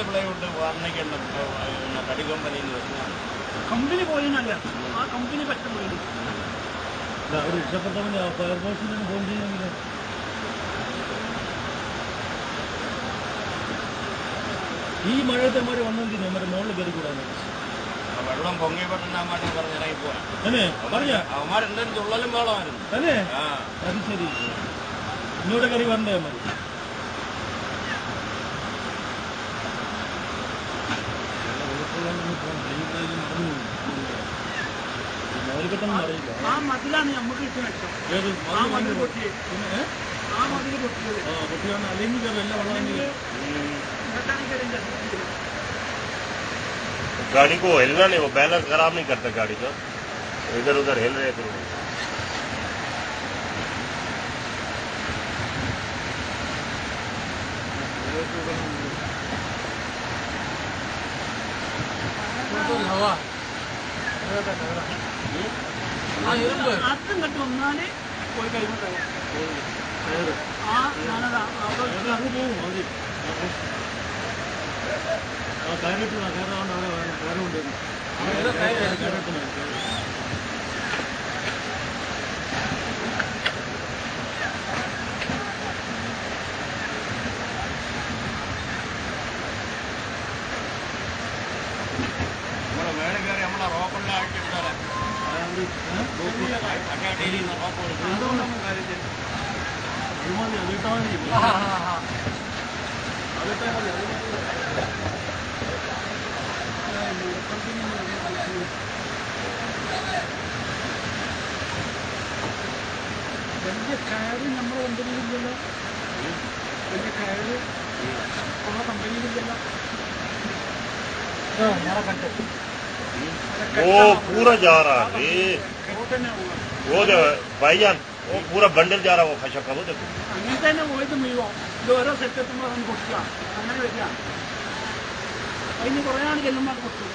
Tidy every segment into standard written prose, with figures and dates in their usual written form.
Plywood വാർണിക്കുണ്ട് തടി കമ്പനിയിൽ വരുന്നതാണ്. കമ്പനി പോയിന്നല്ല, ആ കമ്പനി പറ്റുന്നില്ല. അവർ ഇഷ്ടപ്പെട്ടവൻ ഫയർഫോഴ്സിന് ഫോൺ ചെയ്യുമെങ്കിൽ ഈ മഴയത്തെമാര് വന്നെങ്കിൽ നമ്മുടെ മുകളിൽ കയറി കൂടാണ്. വെള്ളം പൊങ്ങി പെട്ടെന്ന് പറഞ്ഞ് ഇറങ്ങി പോവാൻ അവന്മാരെന്തെങ്കിലും ചുള്ളലും വേളമായിരുന്നു അല്ലേ? അത് ശരി, ഇങ്ങോട്ട് കയറി വരണ്ടേ അമ്മ? ആ മതിലാണ് നമുക്ക് കിട്ടുന്നത്. പൊട്ടിയാണ് അല്ലെങ്കിൽ എല്ലാ വെള്ളം गाड़ी को हिलना नहीं, वो बैलेंस खराब नहीं करता गाड़ी का, इधर उधर हिल रहे थे. हवा കട്ട് വന്നാല് പോയി കഴിയുമ്പോൾ നമ്മളെ മേലെ കയറി നമ്മളെ റോപ്പുള്ള ആക്കിയിട്ടാണ് വലിയ കയറ് നമ്മുടെ കമ്പനിയിലില്ലല്ലോ, വലിയ കയറ് ഉള്ള കമ്പനിയിലില്ലല്ലോ. वो पूरा जा रहा है, वो जो भाईजान वो पूरा बंडल जा रहा है, वो फंसा का वो देखो. അങ്ങനെ തന്നെ പോയത് മുഴുവോ ഇത് ഓരോ സെറ്റെത്തുമ്പോൾ അവൻ പൊട്ടുക, അങ്ങനെ വരിക. അതിന് കുറേ ആൾ ചെല്ലുമ്പോൾ പൊട്ടും.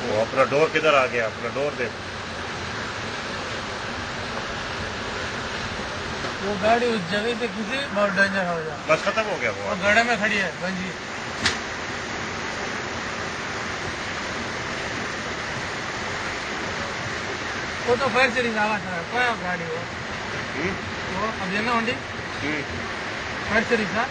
वो अपना डोर किधर आ गया, अपना डोर दे. वो गाड़ी उस जगह पे किसी बहुत डेंजर हो जाए. बस खत्म हो गया वो गड्ढे में खड़ी है गंजी. वो तो फायर सर्विस आवाज है कोई गाड़ी वो अब ये ना वंडी फायर सर्विस है.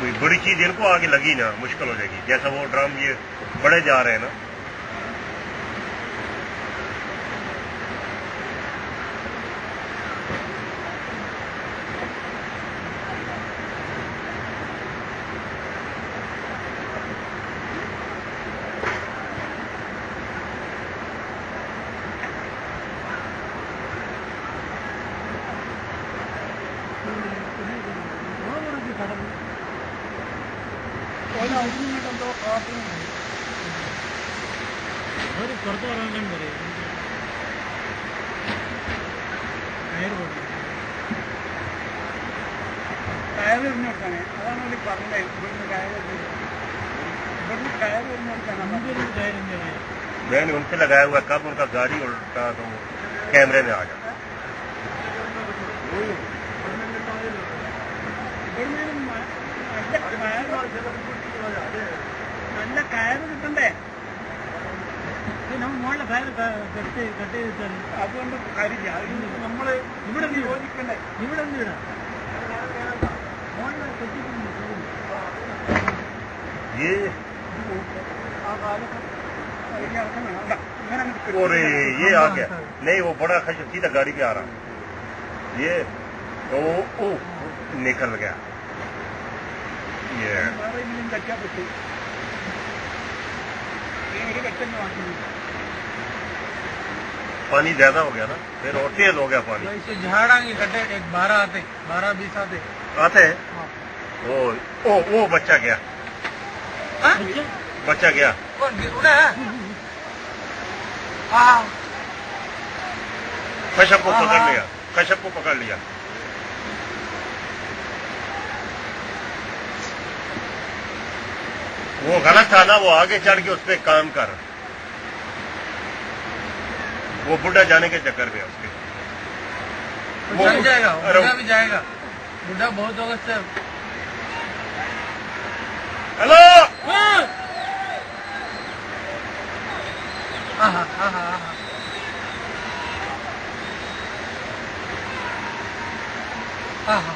कोई बड़ी चीज इनको आगे लगी ना मुश्किल हो जाएगी, जैसा वो ड्रम ये बड़े जा रहे हैं ना. പുറത്ത് പറയാൻ പറയും കയറ് എറിഞ്ഞെടുക്കാനേ, അതാണ് അവർ പറഞ്ഞത്. ഇവിടുന്ന് കയറ് ഇവിടുന്ന് കയറ് എറിഞ്ഞെടുക്കാനാണ്. मैंने उनसे लगाया हुआ, कब उनका गाड़ी उल्टा तो कैमरे में आ जाता. നല്ല കയറ് കിട്ടണ്ടേ, നമ്മൾ മുകളിലെ കയറ് കെട്ടി വെച്ചാൽ അതുകൊണ്ട് കാര്യമില്ല. നമ്മൾ ഇവിടെ നിന്ന് യോജിക്കണ്ടേ, ഇവിടെ നിന്ന് ഇടാം. മുകളിലെ കെട്ടിട്ടുണ്ട് ആ കാലത്ത് ഇറക്കം വേണം. और ये आ गया नहीं वो बड़ा खशम सीधा गाड़ी पे आ रहा ये ओ निकल गया ये पानी ज्यादा हो गया ना फिर और तेज हो गया पानी वैसे झाड़ांगे कटे एक 12 आते 12-20 आते आते हैं वो बच्चा गया हाँ? बच्चा गया कौन उड़ा है हाँ खशब को पकड़ लिया खशब को पकड़ लिया वो गलत था ना वो आगे चढ़ के उस पर काम कर वो बुढ़ा जाने के चक्कर में उसके बुढ़ा भी जाएगा बुढ़ा भी जाएगा बुढ़ा बहुत होगा सर हेलो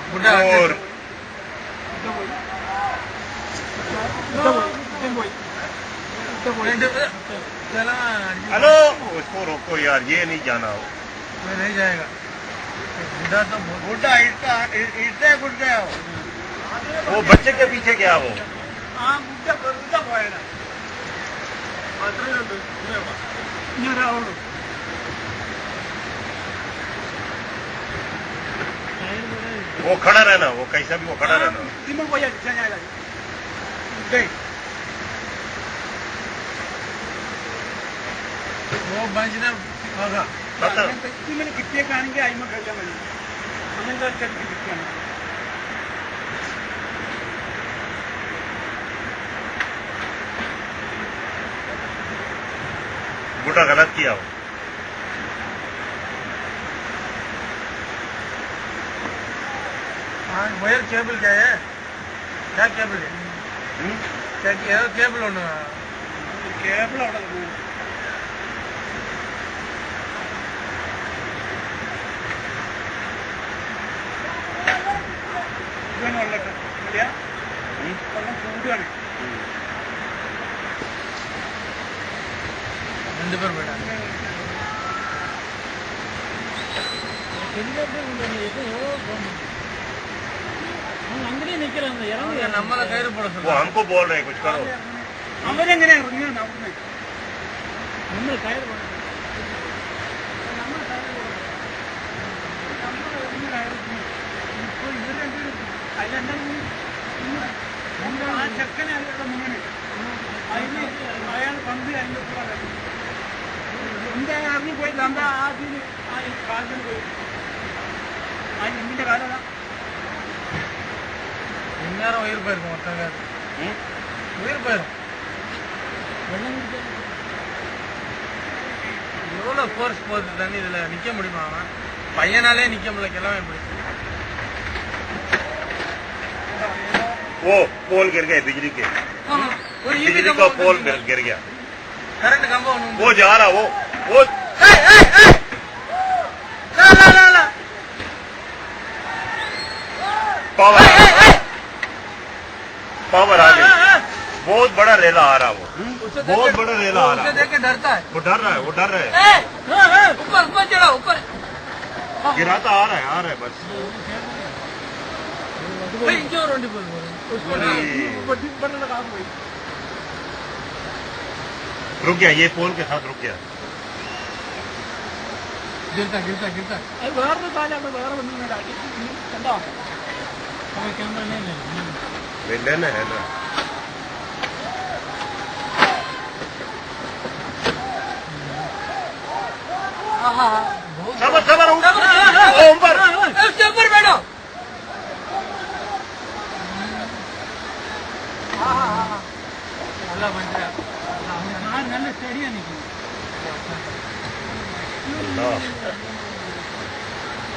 बुढ़ा और चला हेलो उसको रोको यार ये नहीं जाना हो मैं नहीं जाएगा बुढ़ा तो बुढ़ा इतना बुढ़ा हो वो बच्चे के पीछे गया वो बुढ़ा പോയതാ ഇങ്ങനൊരാളോട് वो खड़ा रहना वो कैसा भी वो खड़ा रहना നിങ്ങൾ പോയി അടിച്ചാൽ ഞാൻ वो बंजना होगा ഇങ്ങനെ കിട്ടിയേക്കാണെങ്കിൽ അയിമ കഴിയാൻ മതി അങ്ങനത്തെ സ്ഥലത്ത് കിട്ടിയാണ് बुढ़ा गलत किया वो हाँ वायर केबल क्या है क्या केबल है क्या केबल होना കേബിൾ അവിടെ പോകും ഇവന് വെള്ളത്തെ വെള്ളം കൂടുകയാണ് ரெண்டு பேர் போயிட்டாங்க അങ്ങനെயே നിൽക്കലാണ് ഇറങ്ങി നമ്മളെ കയറി പോட वो சொல்லுங்க हमको बोल रहे हैं कुछ करो അവരെങ്ങനെ ഇറങ്ങിയാണ് അവിടുന്ന് നമ്മൾ കയറി ഇപ്പൊ ഇവര് അതിലെന്താ ആ ചെക്കനെ അവരുടെ മുന്നിൽ അതിന് അയാൾ പന്ത് അതിൻ്റെ എന്താ ഇറങ്ങി പോയില്ല എന്താ ആദ്യം ആ കാലിന് പോയി ആ എമ്മിന്റെ കാലതാ இந்நேரம் உயிர் போயிருக்கும் ஒருத்தங்க உயிர் போயிரும் எவ்வளவு ஃபோர்ஸ் போகுது தண்ணி இதுல நிக்க முடியுமா அவன் பையனாலே நிக்க முடியல கிளம்ப எப்படி वो पोल गिर गए बिजली के ஒரு ஈபி बिजली का पोल गिर गया கரண்ட் கம்பம் ஒண்ணு वो जा रहा वो ला पावर आ गई बहुत बड़ा रेला आ रहा वो बहुत बड़ा रेला आ रहा उसे देख के डरता है वो डर रहा है ऊपर चढ़ा ऊपर गिराता आ रहा है बस इंजो रोटी बोल रुक गया ये पोल के साथ रुक गया गिरता അത് വേറൊരു കാലാണ് വേറെ ഒന്നും കണ്ടോ वे लेना है ना सबर ऊपर उसके ऊपर बैठो നല്ല സ്റ്റഡിയാണ് നിൽക്കുന്നത്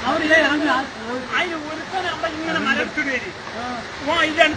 അവരില്ലേ ഇറങ്ങുക അതിന് ഒരുത്തൻ അവിടെ ഇങ്ങനെ മരത്തിടേരി ഓ ഇതാണ്